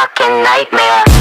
fucking nightmare.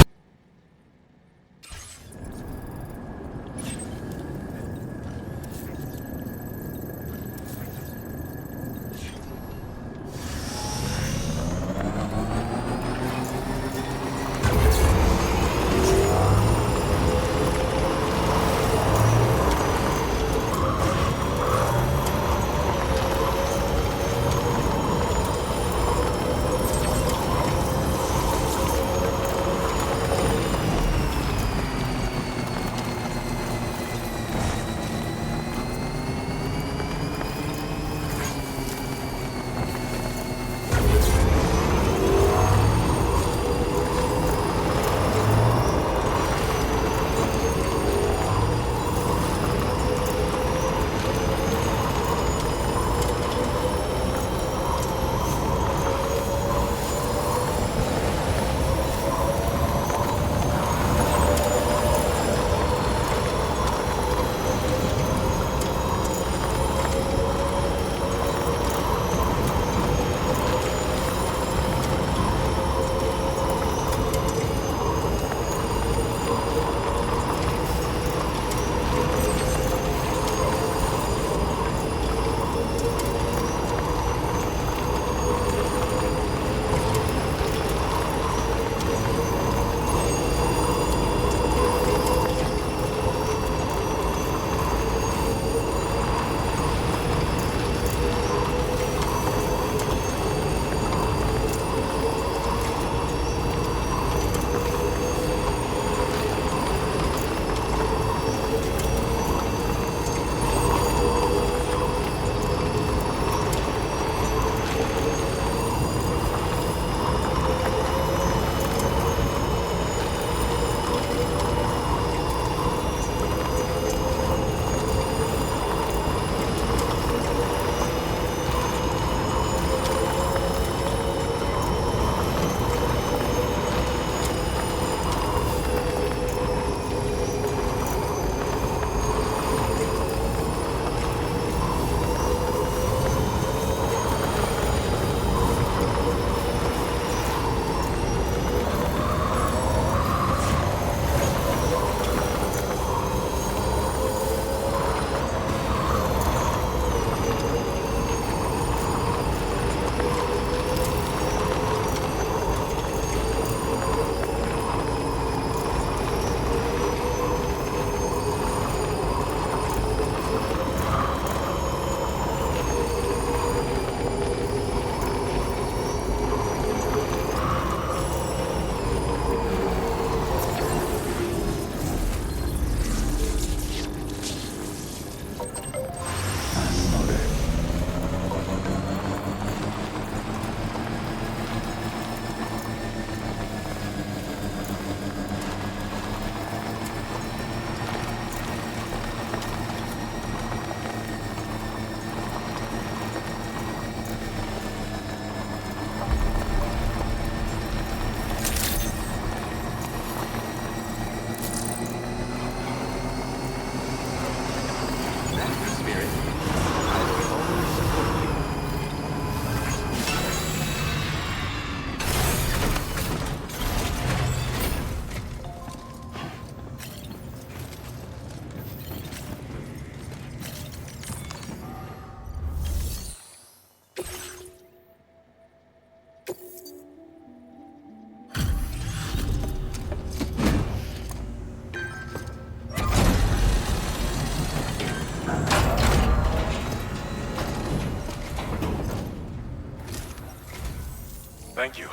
Thank you.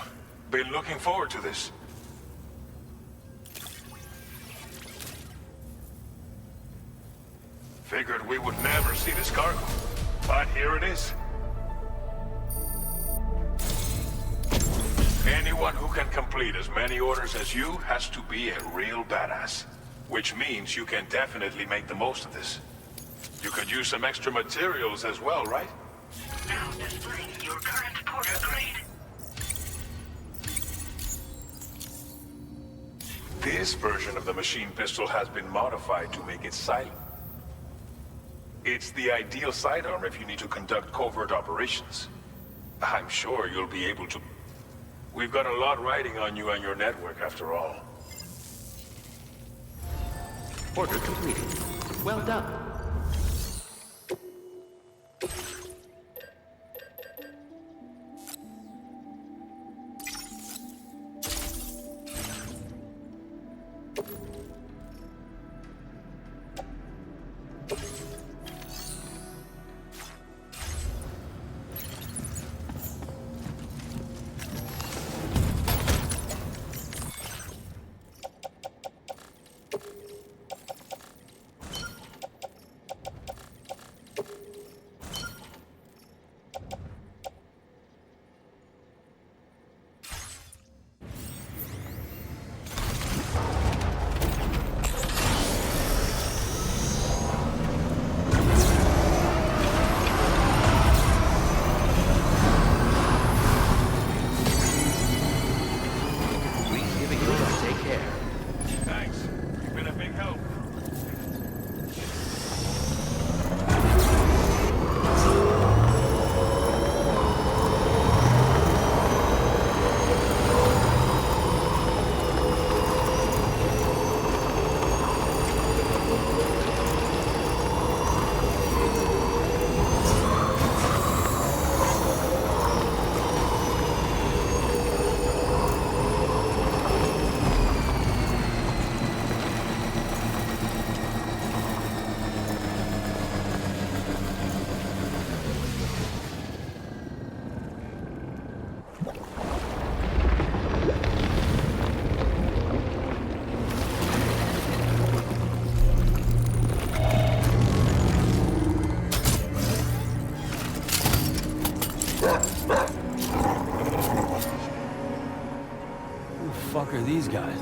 Been looking forward to this. Figured we would never see this cargo, but here it is. Anyone who can complete as many orders as you has to be a real badass. Which means you can definitely make the most of this. You could use some extra materials as well, right? Now displaying your current porter grade. This version of the machine pistol has been modified to make it silent. It's the ideal sidearm if you need to conduct covert operations. I'm sure you'll be able to... We've got a lot riding on you and your network, after all. Order completed. Well done. Thanks. You've been a big help. Who the fuck are these guys?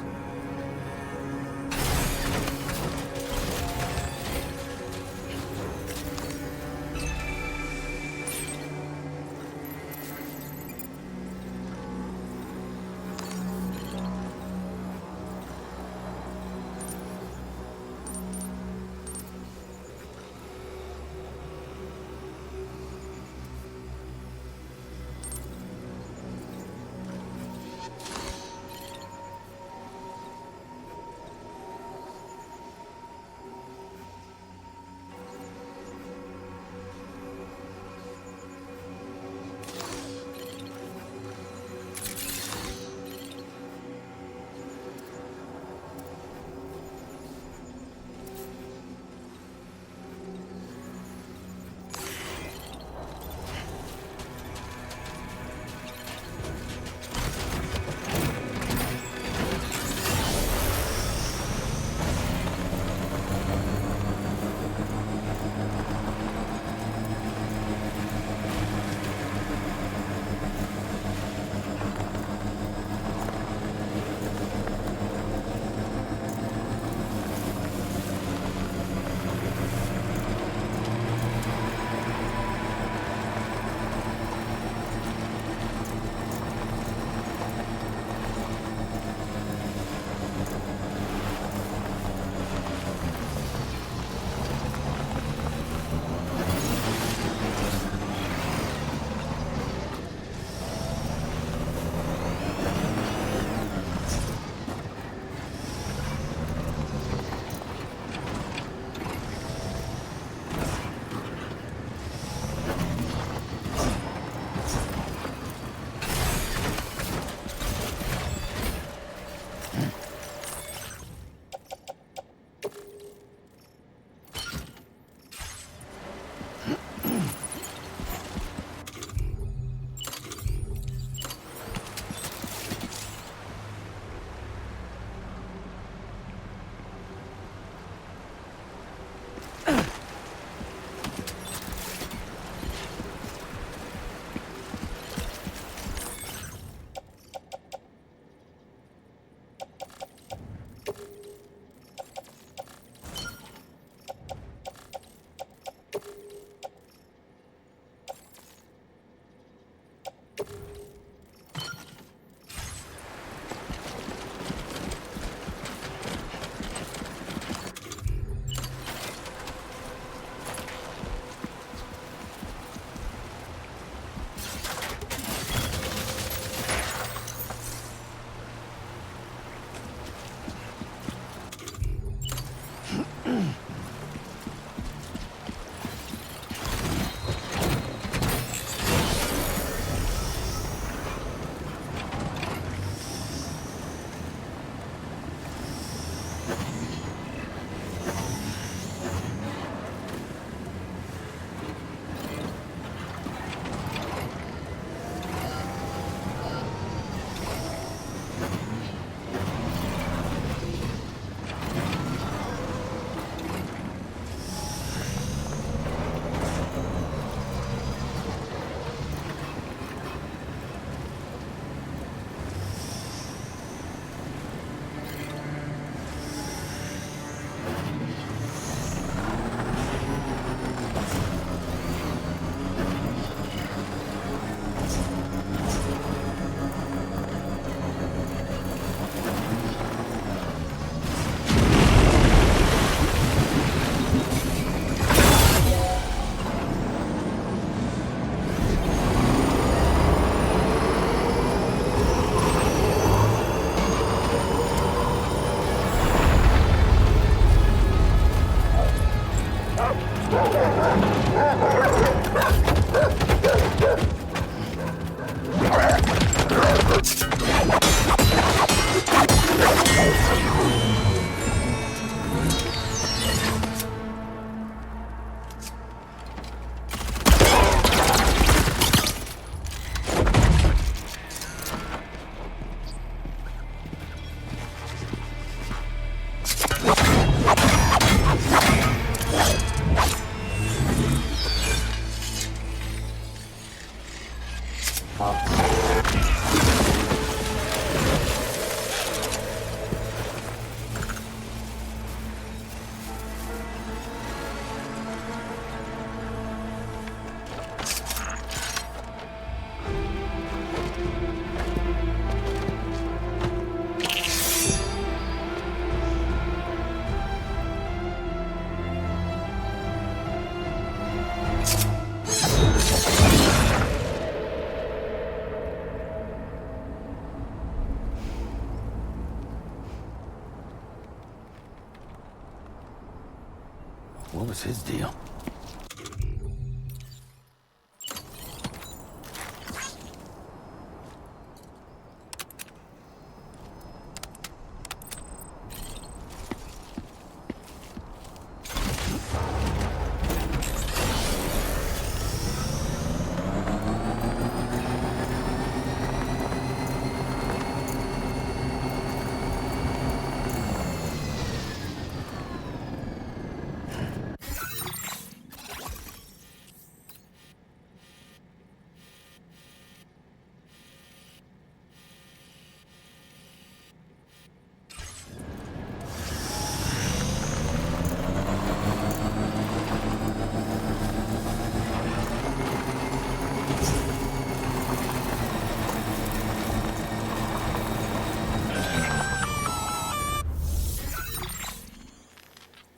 What was his deal?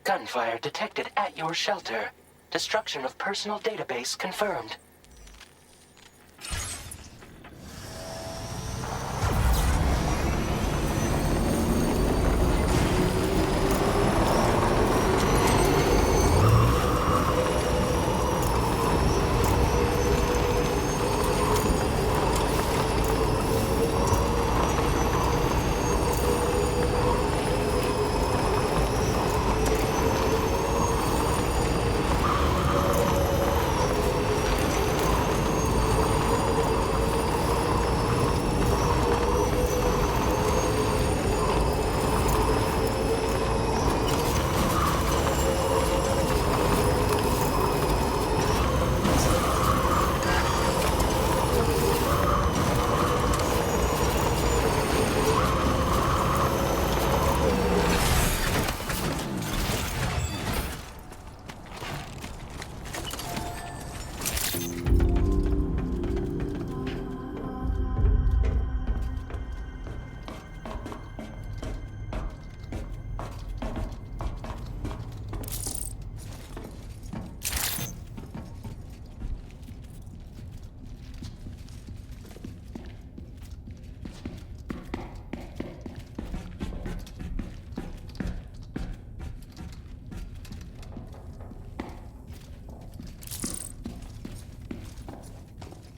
Gunfire detected at your shelter. Destruction of personal database confirmed.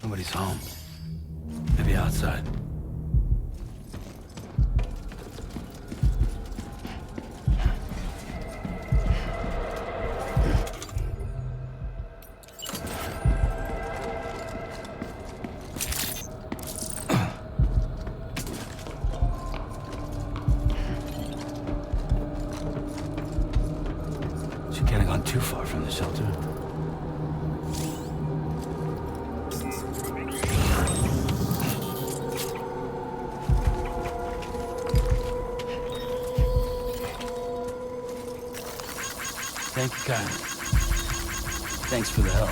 Nobody's home. Maybe outside. She can't have gone too far from the shelter. Thank you, Kyle. Thanks for the help.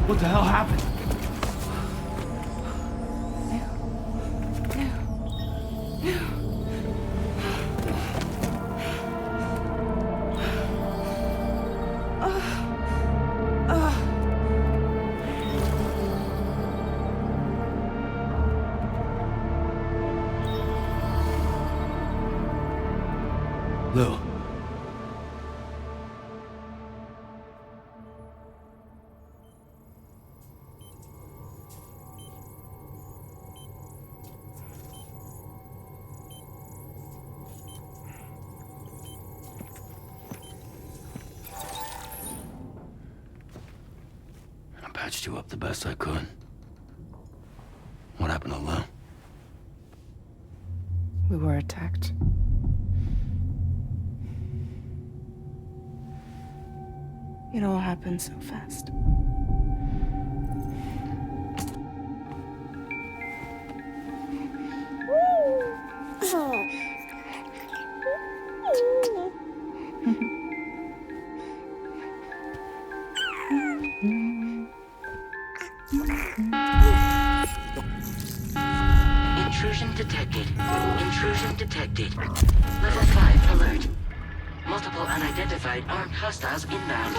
What the hell happened? Lou. I patched you up the best I could. What happened to Lou? We were attacked. It all happened so fast. Intrusion detected. Intrusion detected. Level 5 alert. Multiple unidentified armed hostiles inbound.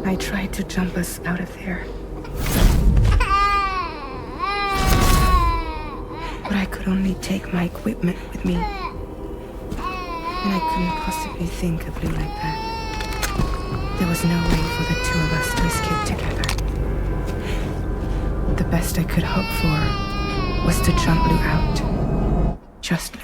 I tried to jump us out of there. But I could only take my equipment with me. And I couldn't possibly think of Lou like that. There was no way for the two of us to escape together. The best I could hope for was to jump Lou out. Just Lou.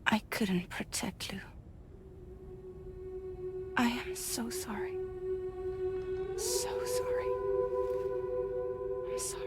I couldn't protect Lou. I am so sorry. So sorry. I'm sorry.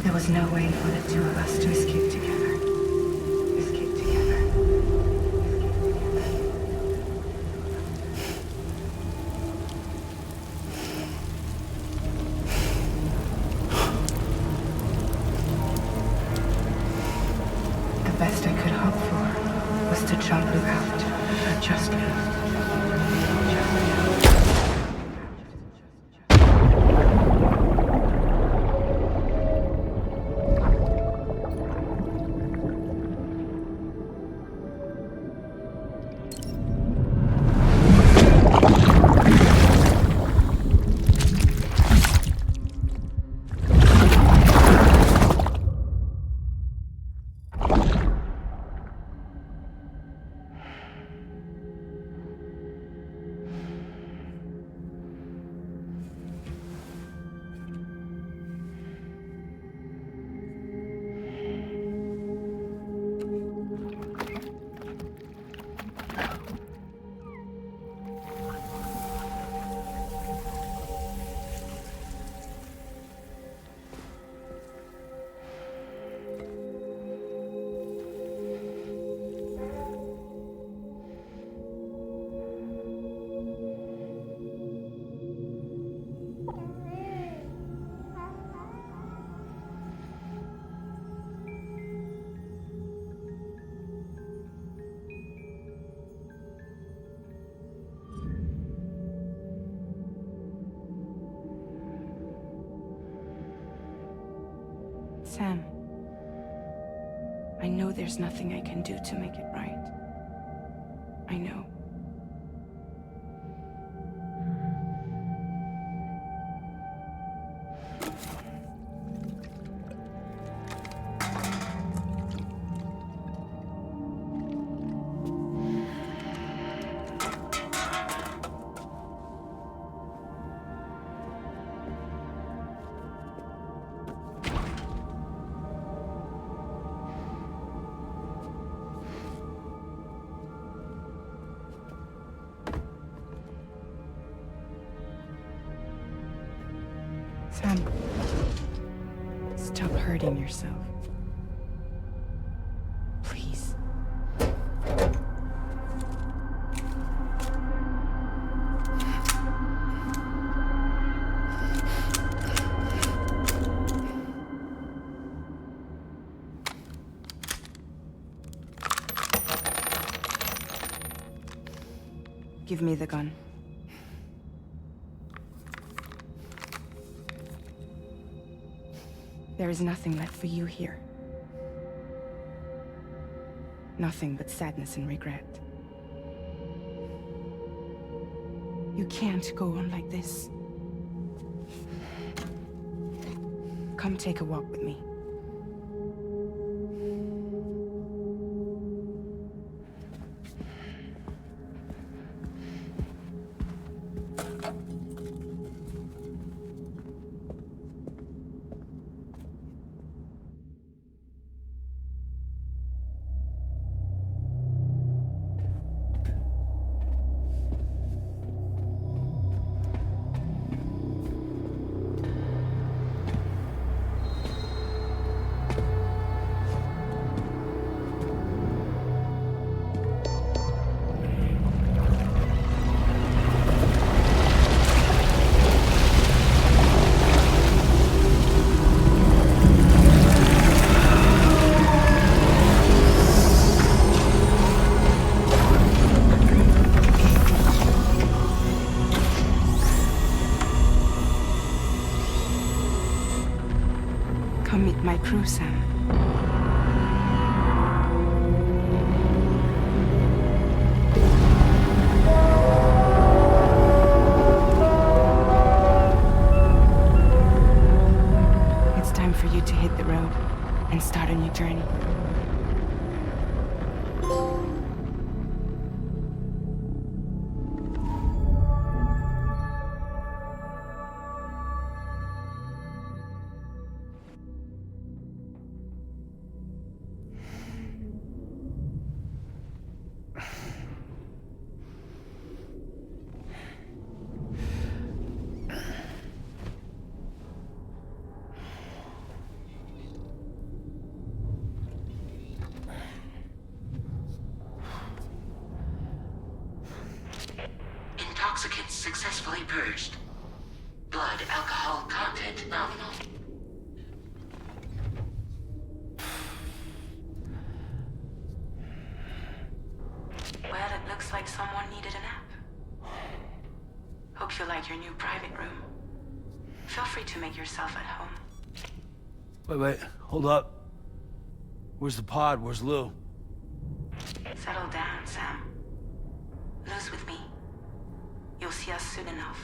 There was no way for the two of us to escape together. Escape together. The best I could hope for was to jump Luke out. Just Luke. Sam, I know there's nothing I can do to make it right. I know. Sam, stop hurting yourself. Please. Give me the gun. There is nothing left for you here. Nothing but sadness and regret. You can't go on like this. Come take a walk with me. intoxicants successfully purged. Blood alcohol content nominal. Well, it looks like someone needed a nap. Hope you like your new private room. Feel free to make yourself at home. Wait, hold up. Where's the pod? Where's Lou? Settle down, Sam. Lou's with me. You'll see us soon enough.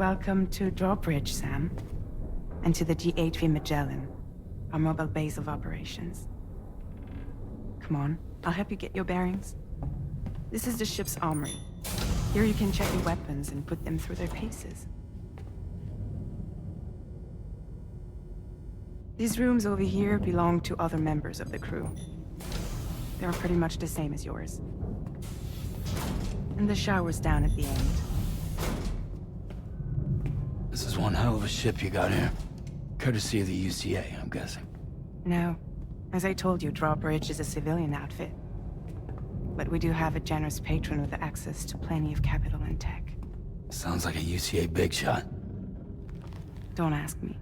Welcome to Drawbridge, Sam. And to the GHV Magellan, our mobile base of operations. Come on, I'll help you get your bearings. This is the ship's armory. Here you can check your weapons and put them through their paces. These rooms over here belong to other members of the crew. They're pretty much the same as yours. And the shower's down at the end. This is one hell of a ship you got here. Courtesy of the UCA, I'm guessing. No. As I told you, Drawbridge is a civilian outfit. But we do have a generous patron with access to plenty of capital and tech. Sounds like a UCA big shot. Don't ask me.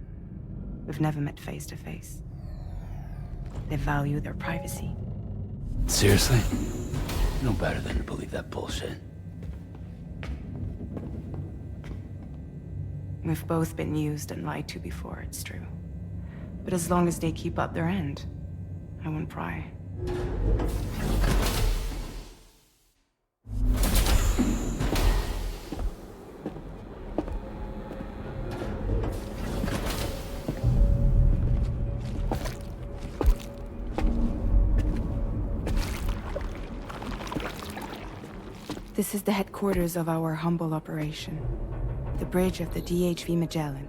We've never met face to face. They value their privacy. Seriously? No better than to believe that bullshit. We've both been used and lied to before, it's true. But as long as they keep up their end, I won't pry. This is the headquarters of our humble operation. The bridge of the DHV Magellan.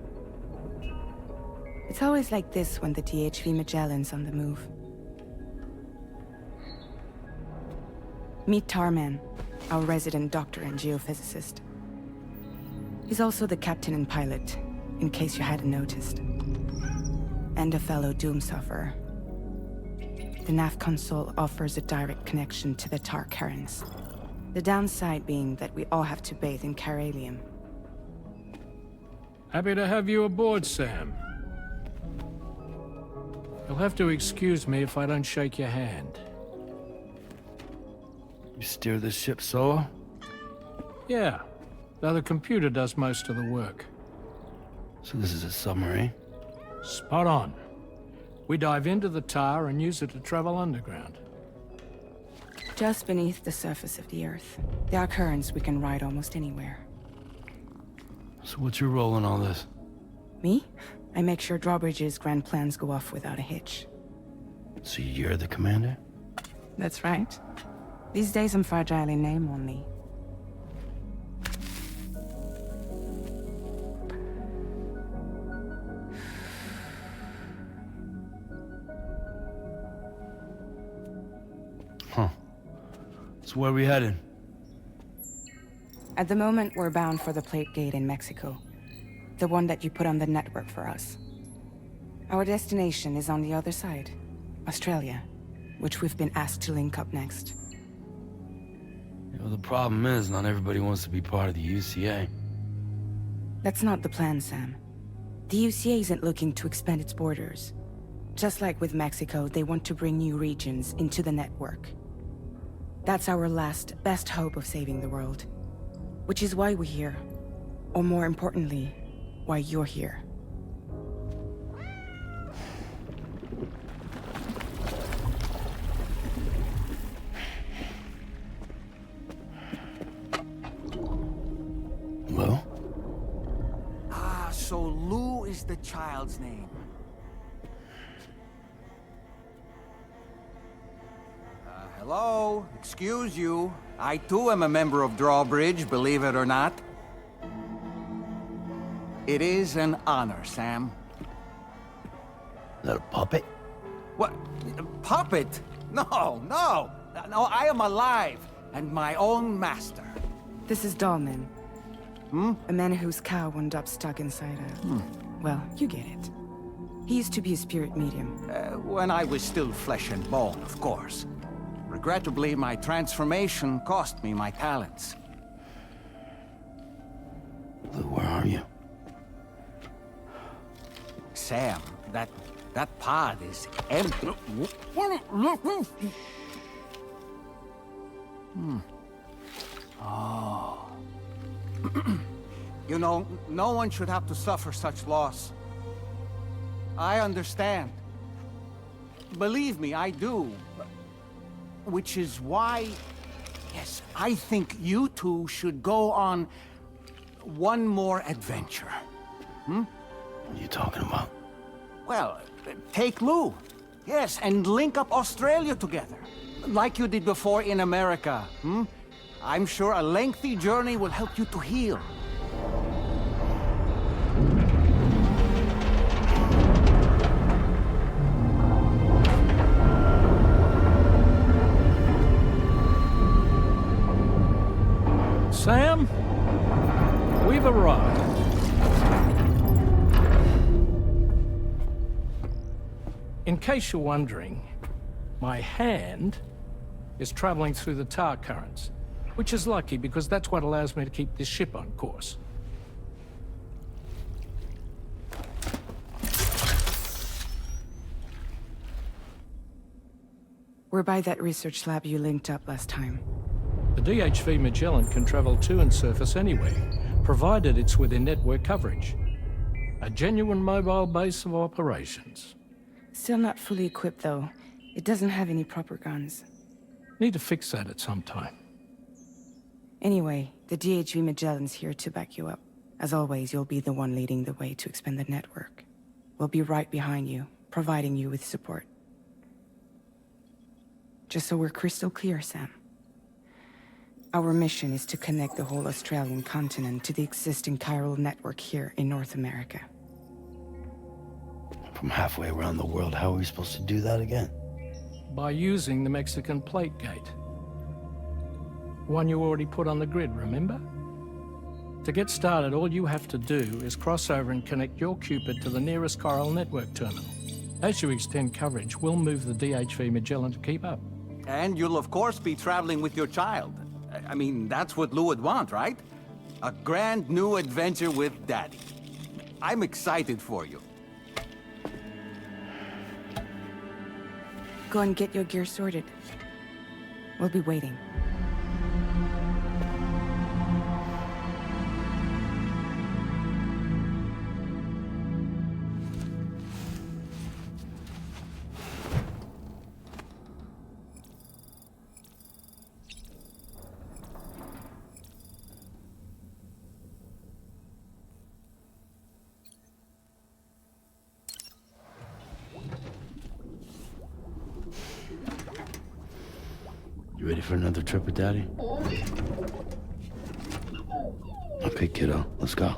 It's always like this when the DHV Magellan's on the move. Meet Tarman, our resident doctor and geophysicist. He's also the captain and pilot, in case you hadn't noticed. And a fellow doom sufferer. The nav console offers a direct connection to the tar currents. The downside being that we all have to bathe in caralium. Happy to have you aboard, Sam. You'll have to excuse me if I don't shake your hand. You steer this ship solo? Yeah, though the computer does most of the work. So this is a submarine? Spot on. We dive into the tower and use it to travel underground. Just beneath the surface of the Earth, there are currents we can ride almost anywhere. So what's your role in all this? Me? I make sure Drawbridge's grand plans go off without a hitch. So you're the commander? That's right. These days I'm fragile in name only. Huh. So where are we headed? At the moment, we're bound for the Plate Gate in Mexico. The one that you put on the network for us. Our destination is on the other side, Australia, which we've been asked to link up next. You know, the problem is, not everybody wants to be part of the UCA. That's not the plan, Sam. The UCA isn't looking to expand its borders. Just like with Mexico, they want to bring new regions into the network. That's our last, best hope of saving the world. Which is why we're here. Or more importantly, why you're here. Well? So Lou is the child's name. Hello? Excuse you. I too am a member of Drawbridge, believe it or not. It is an honor, Sam. Is that a puppet? What? A puppet? No, no! No, I am alive, and my own master. This is Dahlman. A man whose cow wound up stuck inside a... Well, you get it. He used to be a spirit medium. When I was still flesh and bone, of course. Regrettably, my transformation cost me my talents. Lou, where are you? Sam, that pod is empty. Oh. You know, no one should have to suffer such loss. I understand. Believe me, I do. Which is why, yes, I think you two should go on one more adventure. What are you talking about? Well, take Lou. Yes, and link up Australia together. Like you did before in America. I'm sure a lengthy journey will help you to heal. Sam, we've arrived. In case you're wondering, my hand is traveling through the tar currents, which is lucky because that's what allows me to keep this ship on course. We're by that research lab you linked up last time. The DHV Magellan can travel to and surface anywhere, provided it's within network coverage. A genuine mobile base of operations. Still not fully equipped, though. It doesn't have any proper guns. Need to fix that at some time. Anyway, the DHV Magellan's here to back you up. As always, you'll be the one leading the way to expand the network. We'll be right behind you, providing you with support. Just so we're crystal clear, Sam. Our mission is to connect the whole Australian continent to the existing chiral network here in North America. From halfway around the world, how are we supposed to do that again? By using the Mexican Plate Gate. One you already put on the grid, remember? To get started, all you have to do is cross over and connect your Cupid to the nearest chiral network terminal. As you extend coverage, we'll move the DHV Magellan to keep up. And you'll of course be traveling with your child. I mean, that's what Lou would want, right? A grand new adventure with Daddy. I'm excited for you. Go and get your gear sorted. We'll be waiting. You ready for another trip with Daddy? Okay, kiddo, let's go.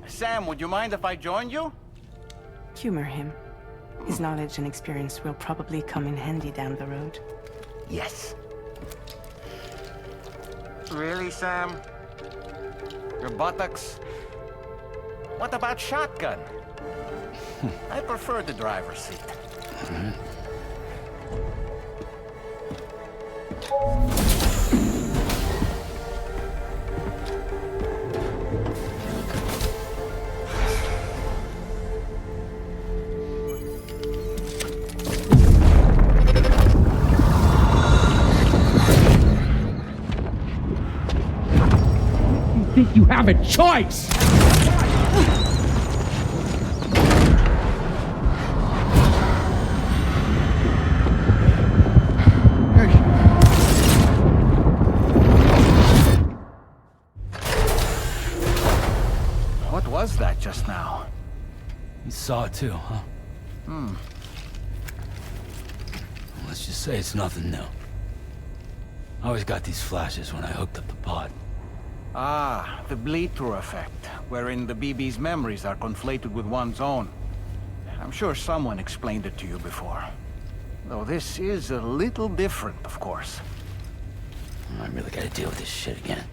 Sam, would you mind if I joined you? Humor him. His knowledge and experience will probably come in handy down the road. Yes. Really, Sam? Your buttocks? What about shotgun? I prefer the driver's seat. think you have a choice! What was that just now? You saw it too, huh? Let's just say it's nothing new. I always got these flashes when I hooked up the pod. Ah, the bleed-through effect, wherein the BB's memories are conflated with one's own. I'm sure someone explained it to you before. Though this is a little different, of course. I really gotta deal with this shit again.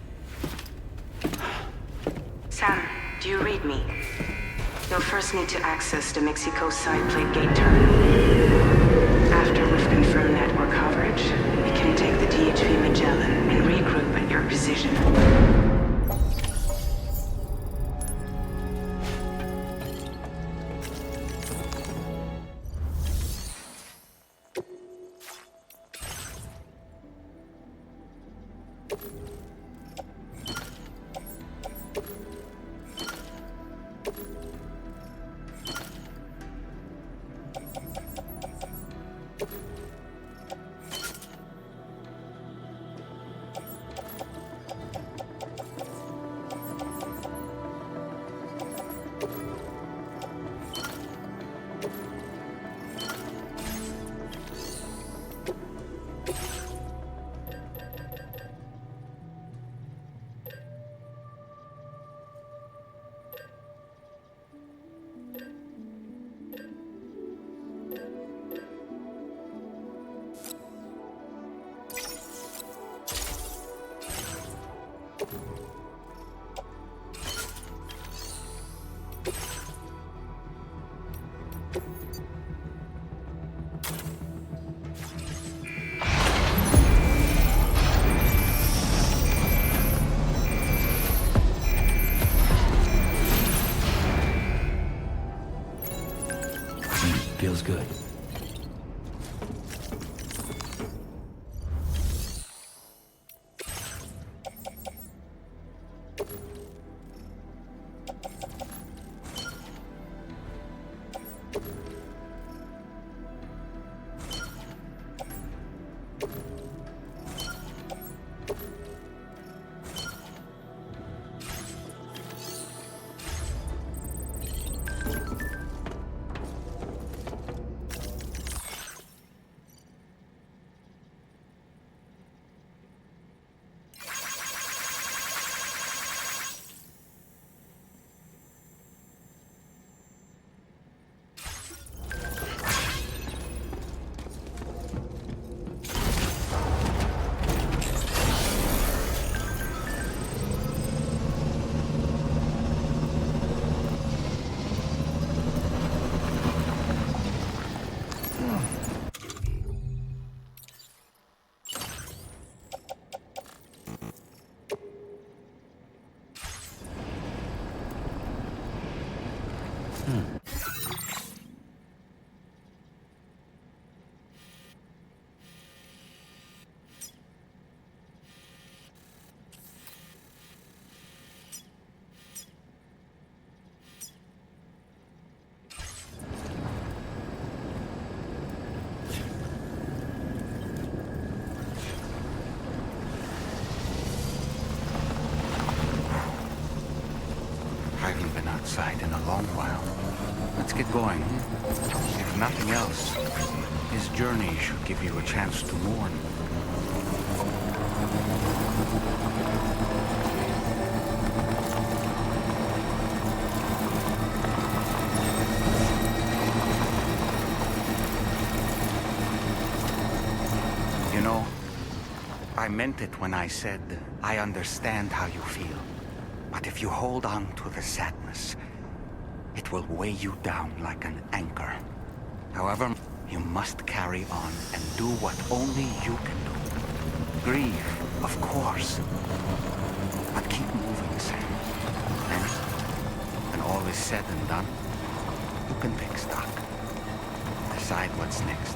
Sam, do you read me? You'll first need to access the Mexico side plate gate terminal. After we've confirmed network coverage, we can take the DHV Magellan and regroup at your position. Feels good. I haven't been outside in a long while. Let's get going. If nothing else, this journey should give you a chance to mourn. You know, I meant it when I said, I understand how you feel. But if you hold on to the sadness, it will weigh you down like an anchor. However, you must carry on and do what only you can do. Grieve, of course. But keep moving, Sam. And when all is said and done, you can pick stock. Decide what's next.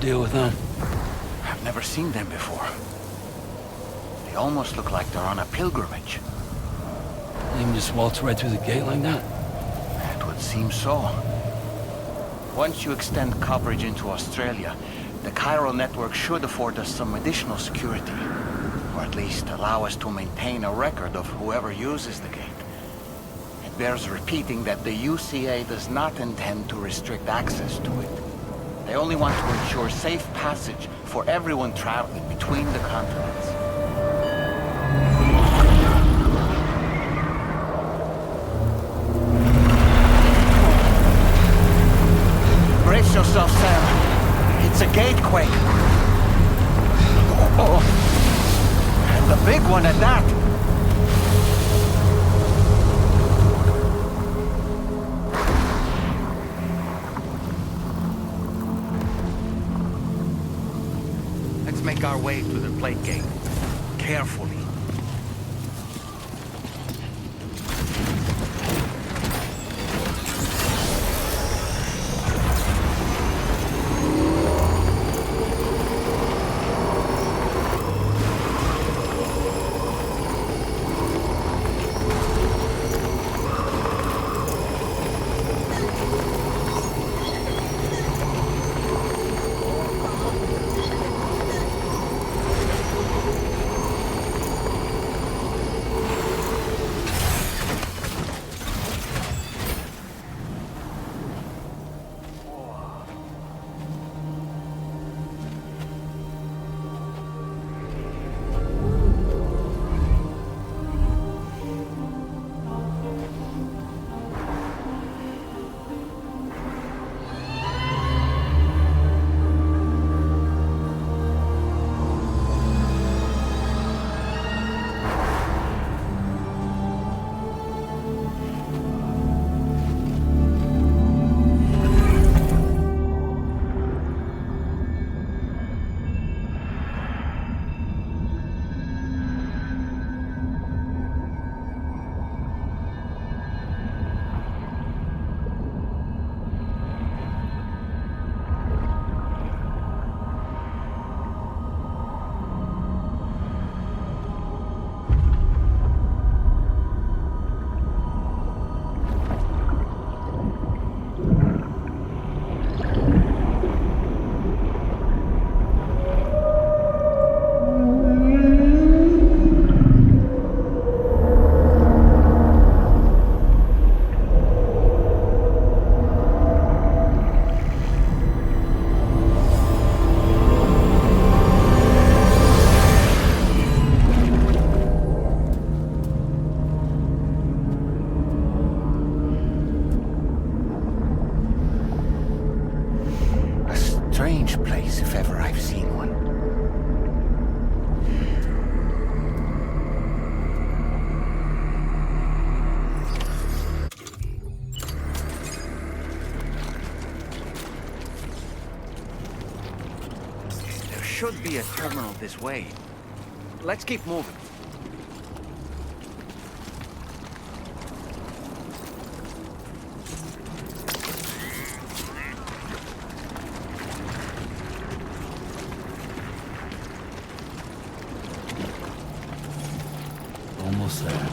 deal with them? I've never seen them before. They almost look like they're on a pilgrimage. They can just waltz right through the gate like that? It would seem so. Once you extend coverage into Australia, the chiral network should afford us some additional security. Or at least allow us to maintain a record of whoever uses the gate. It bears repeating that the UCA does not intend to restrict access to it. They only want to ensure safe passage for everyone traveling between the continents. Brace yourself, Sam. It's a gatequake. Oh. And a big one at that. Let's make our way to the plate gate. Carefully. Strange place, if ever I've seen one. There should be a terminal this way. Let's keep moving. Almost there.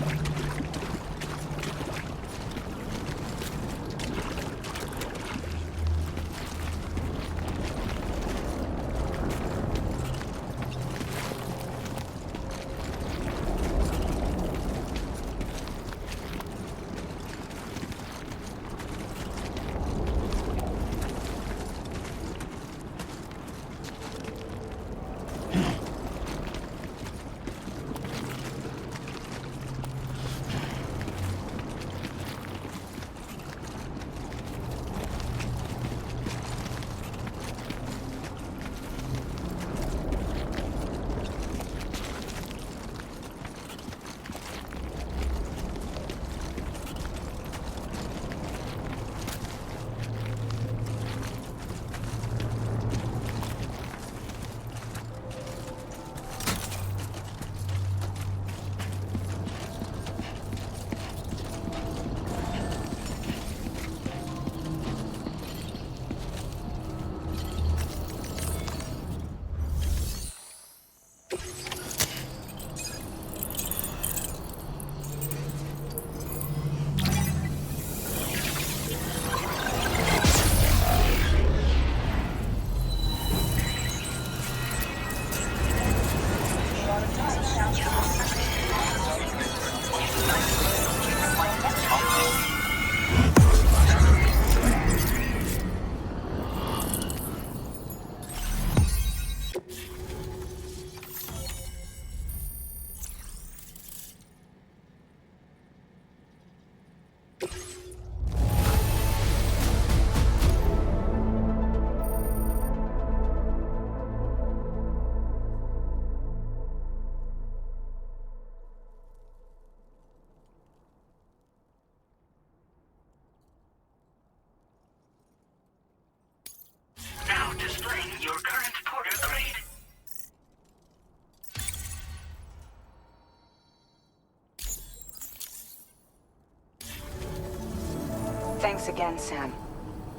Thanks again, Sam.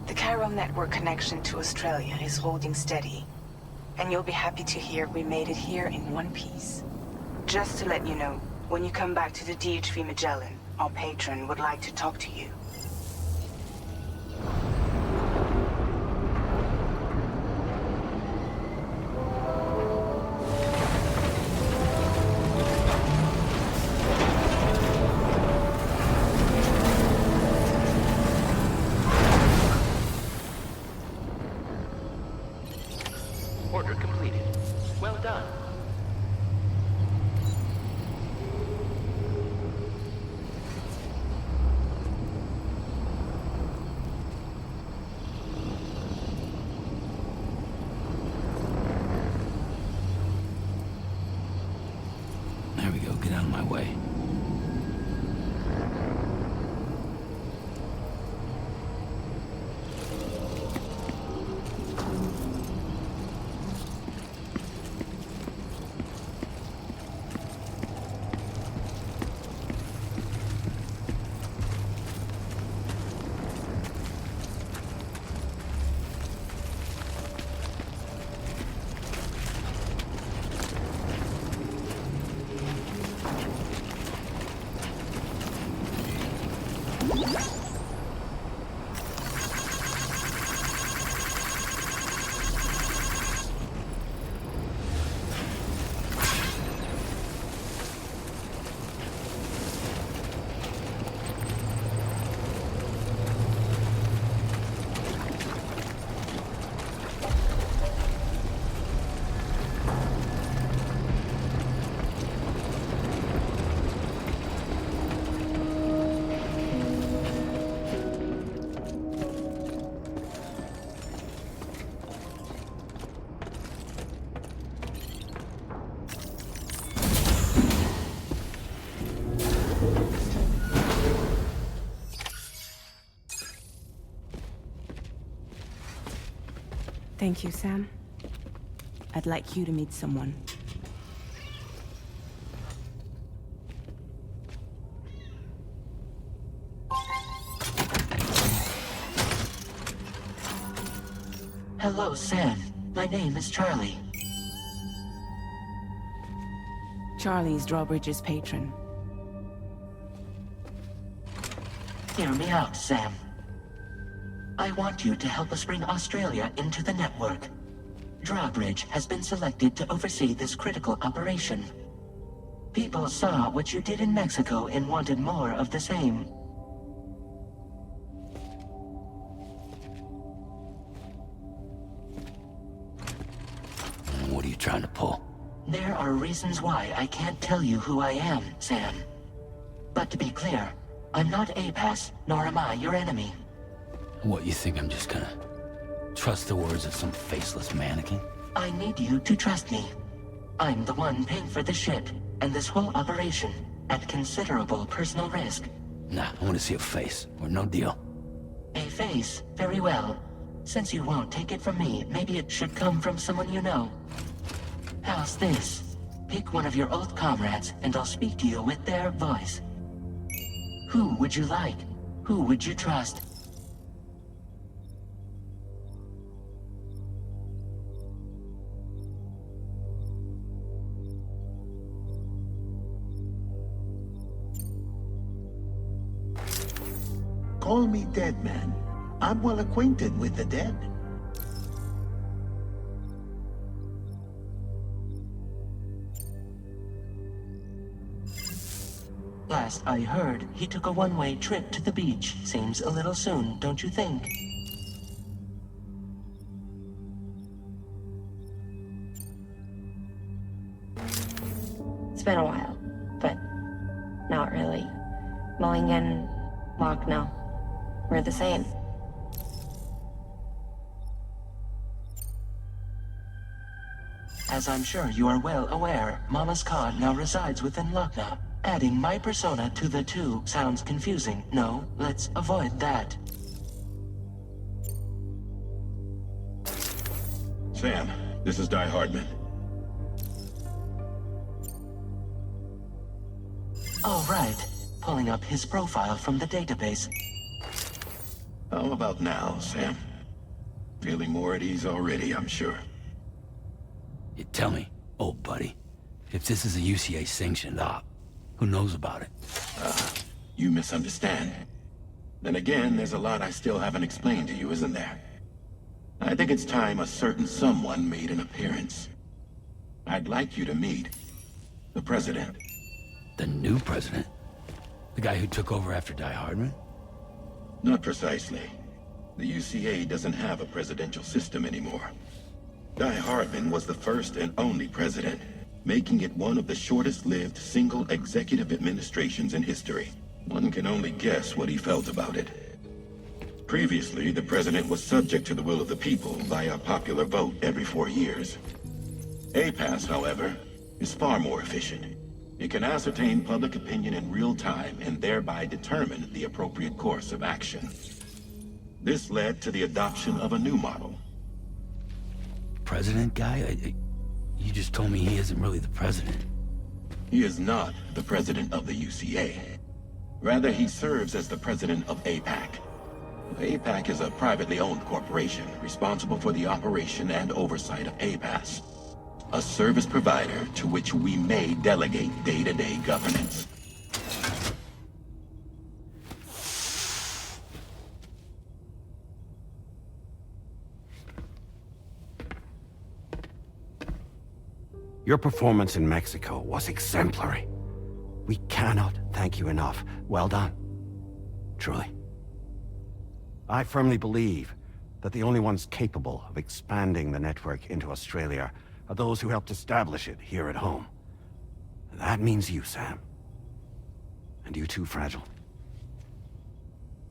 The chiral network connection to Australia is holding steady. And you'll be happy to hear we made it here in one piece. Just to let you know, when you come back to the DHV Magellan, our patron would like to talk to you. Order completed. Well done. There we go, get out of my way. Thank you, Sam. I'd like you to meet someone. Hello, Sam. My name is Charlie. Charlie's Drawbridge's patron. Hear me out, Sam. I want you to help us bring Australia into the network. Drawbridge has been selected to oversee this critical operation. People saw what you did in Mexico and wanted more of the same. What are you trying to pull? There are reasons why I can't tell you who I am, Sam. But to be clear, I'm not APAS, nor am I your enemy. What, you think I'm just gonna trust the words of some faceless mannequin? I need you to trust me. I'm the one paying for the ship, and this whole operation, at considerable personal risk. Nah, I want to see a face, or no deal. A face? Very well. Since you won't take it from me, maybe it should come from someone you know. How's this? Pick one of your old comrades, and I'll speak to you with their voice. Who would you like? Who would you trust? Call me Dead Man. I'm well acquainted with the dead. Last I heard, he took a one-way trip to the beach. Seems a little soon, don't you think? It's been a while, but not really. Mulligan, Lochno, we're the same. As I'm sure you are well aware, Mama's Khan now resides within Lochna. Adding my persona to the two sounds confusing. No, let's avoid that. Sam, this is Die Hardman. All right. Pulling up his profile from the database. How about now, Sam? Feeling more at ease already, I'm sure. You tell me, old buddy, if this is a UCA-sanctioned op, who knows about it? You misunderstand. Then again, there's a lot I still haven't explained to you, isn't there? I think it's time a certain someone made an appearance. I'd like you to meet the President. The new president? The guy who took over after Die Hardman? Not precisely. The UCA doesn't have a presidential system anymore. Die Hardman was the first and only president, making it one of the shortest-lived single executive administrations in history. One can only guess what he felt about it. Previously, the president was subject to the will of the people via popular vote every 4 years. APAS, however, is far more efficient. It can ascertain public opinion in real time and thereby determine the appropriate course of action. This led to the adoption of a new model. President guy? You just told me he isn't really the president. He is not the president of the UCA. Rather, he serves as the president of APAC. APAC is a privately owned corporation responsible for the operation and oversight of APAS, a service provider to which we may delegate day-to-day governance. Your performance in Mexico was exemplary. We cannot thank you enough. Well done. Truly. I firmly believe that the only ones capable of expanding the network into Australia are those who helped establish it here at home. And that means you, Sam. And you too, Fragile.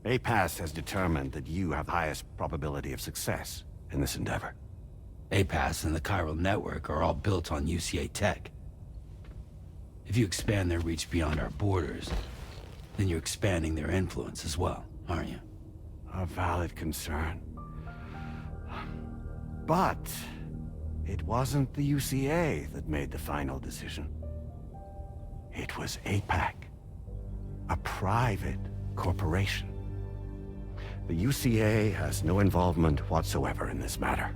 APAS has determined that you have the highest probability of success in this endeavor. APAS and the chiral network are all built on UCA tech. If you expand their reach beyond our borders, then you're expanding their influence as well, aren't you? A valid concern. But it wasn't the UCA that made the final decision. It was APAC, a private corporation. The UCA has no involvement whatsoever in this matter.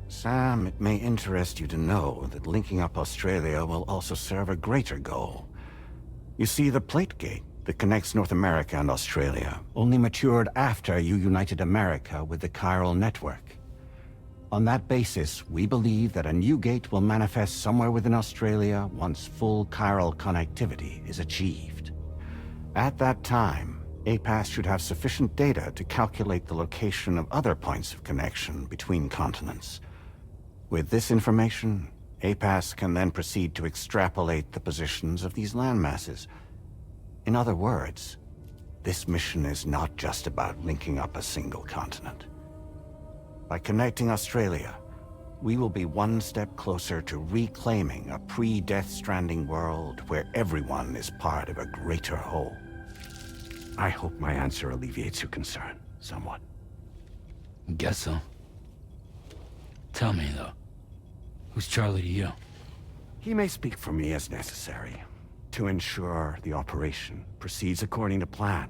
Sam, it may interest you to know that linking up Australia will also serve a greater goal. You see, the plate gate that connects North America and Australia only matured after you united America with the chiral network. On that basis, we believe that a new gate will manifest somewhere within Australia once full chiral connectivity is achieved. At that time, APAS should have sufficient data to calculate the location of other points of connection between continents. With this information, APAS can then proceed to extrapolate the positions of these landmasses. In other words, this mission is not just about linking up a single continent. By connecting Australia, we will be one step closer to reclaiming a pre-Death Stranding world where everyone is part of a greater whole. I hope my answer alleviates your concern somewhat. Guess so. Tell me, though, who's Charlie to you? He may speak for me as necessary, to ensure the operation proceeds according to plan.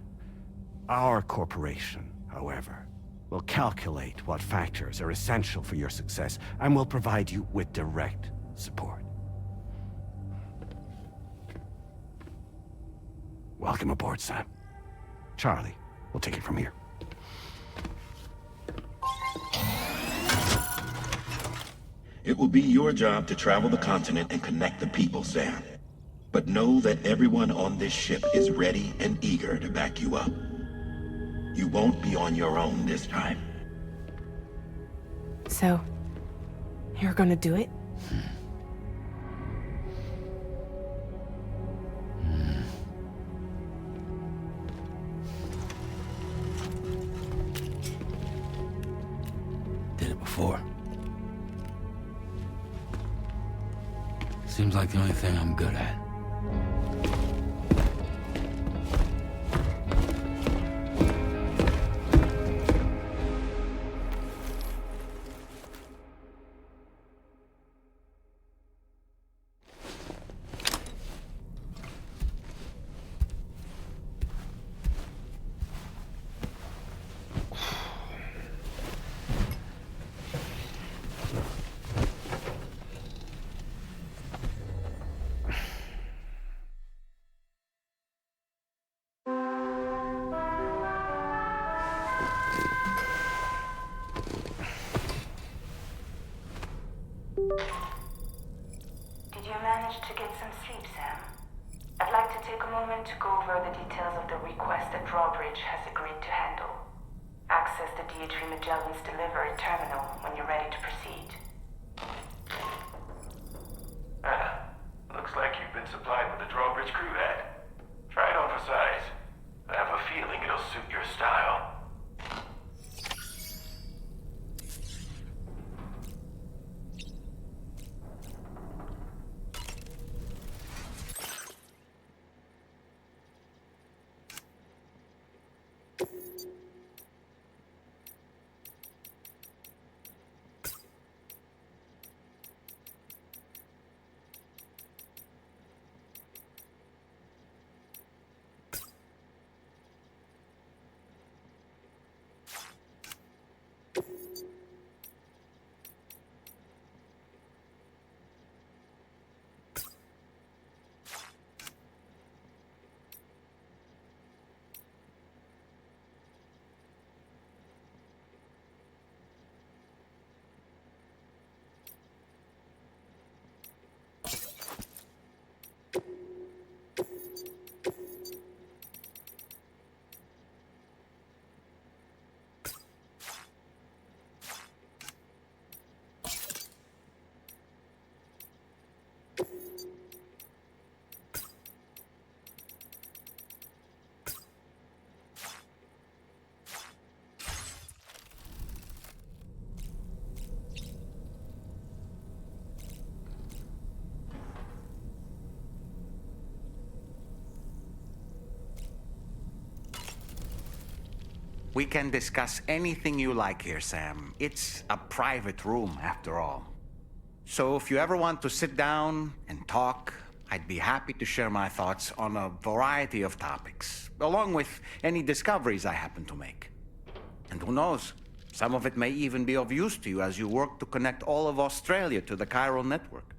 Our corporation, however, will calculate what factors are essential for your success, and will provide you with direct support. Welcome aboard, Sam. Charlie, we'll take it from here. It will be your job to travel the continent and connect the people, Sam. But know that everyone on this ship is ready and eager to back you up. You won't be on your own this time. So, you're gonna do it? Did it before. Seems like the only thing I'm good at. you manage to get some sleep, Sam? I'd like to take a moment to go over the details of the request that Drawbridge has agreed to handle. Access the D.H. Magellan's delivery terminal when you're ready to proceed. Looks like you've been supplied with the Drawbridge crew hat. Try it on for size. I have a feeling it'll suit your style. We can discuss anything you like here, Sam. It's a private room, after all. So if you ever want to sit down and talk, I'd be happy to share my thoughts on a variety of topics, along with any discoveries I happen to make. And who knows, some of it may even be of use to you as you work to connect all of Australia to the chiral network.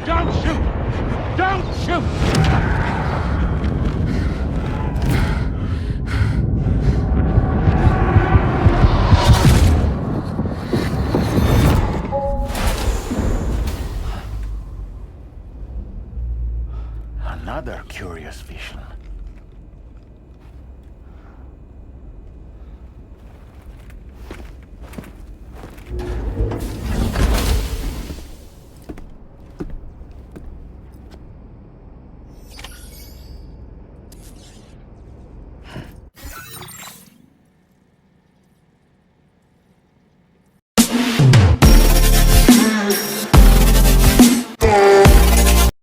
Don't shoot! Don't shoot! Another curious vision.